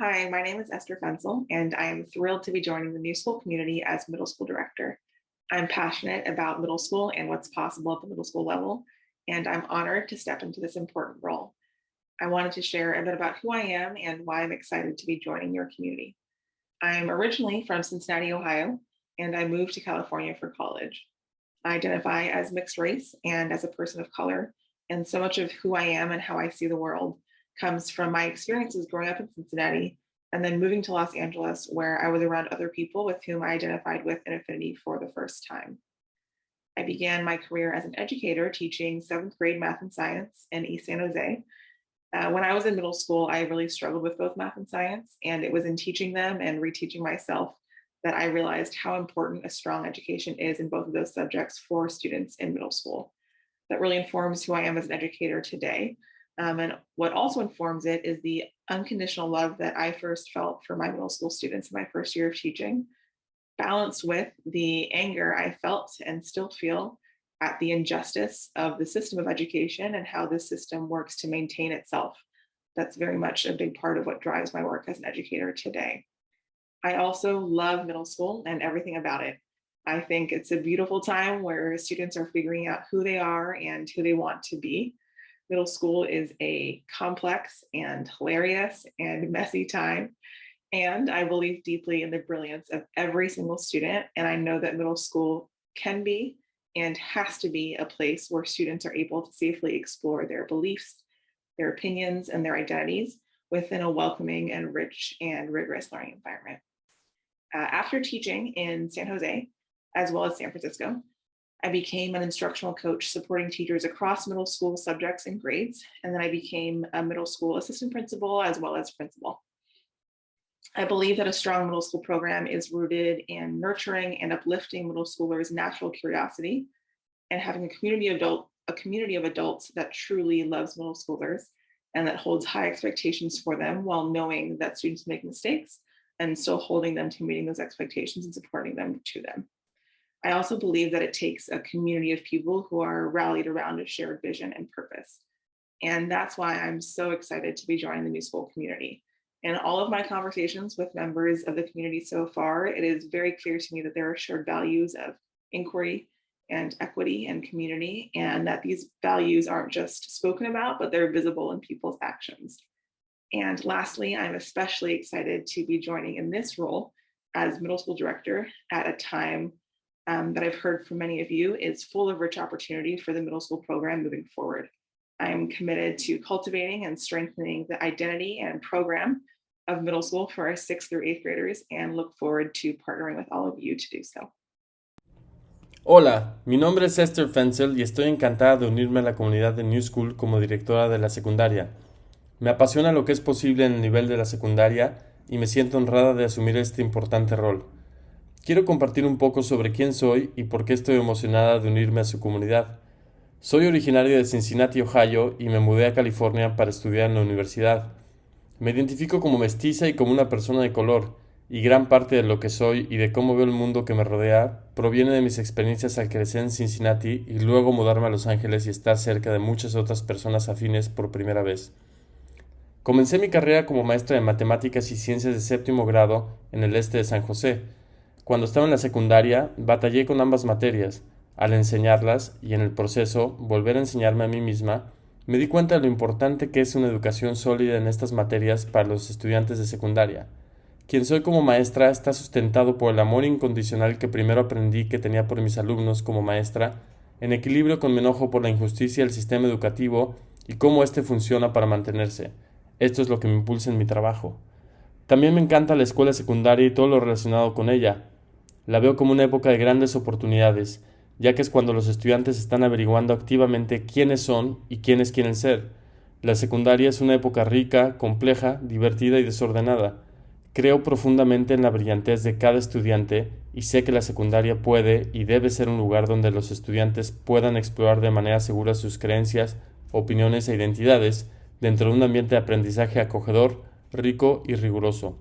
Hi, my name is Esther Fensel, and I am thrilled to be joining the new school community as middle school director. I'm passionate about middle school and what's possible at the middle school level, and I'm honored to step into this important role. I wanted to share a bit about who I am and why I'm excited to be joining your community. I'm originally from Cincinnati, Ohio, and I moved to California for college. I identify as mixed race and as a person of color, and so much of who I am and how I see the world comes from my experiences growing up in Cincinnati and then moving to Los Angeles, where I was around other people with whom I identified with an affinity for the first time. I began my career as an educator teaching seventh grade math and science in East San Jose. When I was in middle school, I really struggled with both math and science, and it was in teaching them and reteaching myself that I realized how important a strong education is in both of those subjects for students in middle school. That really informs who I am as an educator today. And what also informs it is the unconditional love that I first felt for my middle school students in my first year of teaching, balanced with the anger I felt and still feel at the injustice of the system of education and how this system works to maintain itself. That's very much a big part of what drives my work as an educator today. I also love middle school and everything about it. I think it's a beautiful time where students are figuring out who they are and who they want to be. Middle school is a complex and hilarious and messy time. And I believe deeply in the brilliance of every single student. And I know that middle school can be and has to be a place where students are able to safely explore their beliefs, their opinions, and their identities within a welcoming and rich and rigorous learning environment. After teaching in San Jose, as well as San Francisco, I became an instructional coach supporting teachers across middle school subjects and grades. And then I became a middle school assistant principal as well as principal. I believe that a strong middle school program is rooted in nurturing and uplifting middle schoolers' natural curiosity and having a community of adults that truly loves middle schoolers and that holds high expectations for them while knowing that students make mistakes and still holding them to meeting those expectations and supporting them to them. I also believe that it takes a community of people who are rallied around a shared vision and purpose. And that's why I'm so excited to be joining the new school community. In all of my conversations with members of the community so far, it is very clear to me that there are shared values of inquiry and equity and community, and that these values aren't just spoken about, but they're visible in people's actions. And lastly, I'm especially excited to be joining in this role as middle school director at a time that I've heard from many of you is full of rich opportunity for the middle school program moving forward. I'm committed to cultivating and strengthening the identity and program of middle school for our 6th through 8th graders and look forward to partnering with all of you to do so. Hola, mi nombre es Esther Fensel y estoy encantada de unirme a la comunidad de New School como directora de la secundaria. Me apasiona lo que es posible en el nivel de la secundaria y me siento honrada de asumir este importante rol. Quiero compartir un poco sobre quién soy y por qué estoy emocionada de unirme a su comunidad. Soy originario de Cincinnati, Ohio, y me mudé a California para estudiar en la universidad. Me identifico como mestiza y como una persona de color, y gran parte de lo que soy y de cómo veo el mundo que me rodea proviene de mis experiencias al crecer en Cincinnati y luego mudarme a Los Ángeles y estar cerca de muchas otras personas afines por primera vez. Comencé mi carrera como maestra de matemáticas y ciencias de séptimo grado en el este de San José. Cuando estaba en la secundaria, batallé con ambas materias. Al enseñarlas y en el proceso volver a enseñarme a mí misma, me di cuenta de lo importante que es una educación sólida en estas materias para los estudiantes de secundaria. Quien soy como maestra está sustentado por el amor incondicional que primero aprendí que tenía por mis alumnos como maestra, en equilibrio con mi enojo por la injusticia del sistema educativo y cómo éste funciona para mantenerse. Esto es lo que me impulsa en mi trabajo. También me encanta la escuela secundaria y todo lo relacionado con ella. La veo como una época de grandes oportunidades, ya que es cuando los estudiantes están averiguando activamente quiénes son y quiénes quieren ser. La secundaria es una época rica, compleja, divertida y desordenada. Creo profundamente en la brillantez de cada estudiante y sé que la secundaria puede y debe ser un lugar donde los estudiantes puedan explorar de manera segura sus creencias, opiniones e identidades dentro de un ambiente de aprendizaje acogedor, rico y riguroso.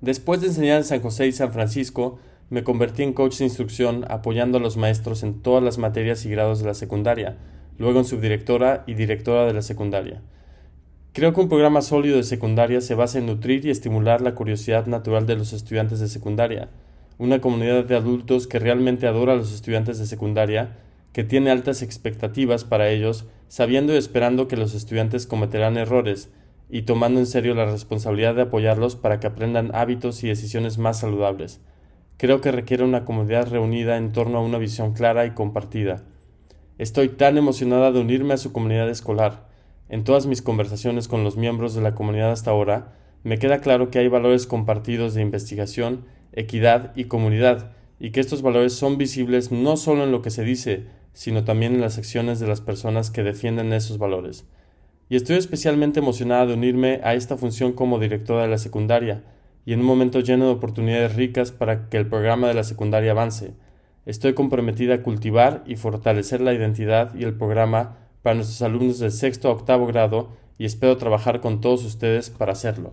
Después de enseñar en San José y San Francisco, me convertí en coach de instrucción apoyando a los maestros en todas las materias y grados de la secundaria, luego en subdirectora y directora de la secundaria. Creo que un programa sólido de secundaria se basa en nutrir y estimular la curiosidad natural de los estudiantes de secundaria, una comunidad de adultos que realmente adora a los estudiantes de secundaria, que tiene altas expectativas para ellos, sabiendo y esperando que los estudiantes cometerán errores, y tomando en serio la responsabilidad de apoyarlos para que aprendan hábitos y decisiones más saludables. Creo que requiere una comunidad reunida en torno a una visión clara y compartida. Estoy tan emocionada de unirme a su comunidad escolar. En todas mis conversaciones con los miembros de la comunidad hasta ahora, me queda claro que hay valores compartidos de investigación, equidad y comunidad, y que estos valores son visibles no solo en lo que se dice, sino también en las acciones de las personas que defienden esos valores. Y estoy especialmente emocionada de unirme a esta función como directora de la secundaria, y en un momento lleno de oportunidades ricas para que el programa de la secundaria avance. Estoy comprometida a cultivar y fortalecer la identidad y el programa para nuestros alumnos de sexto a octavo grado y espero trabajar con todos ustedes para hacerlo.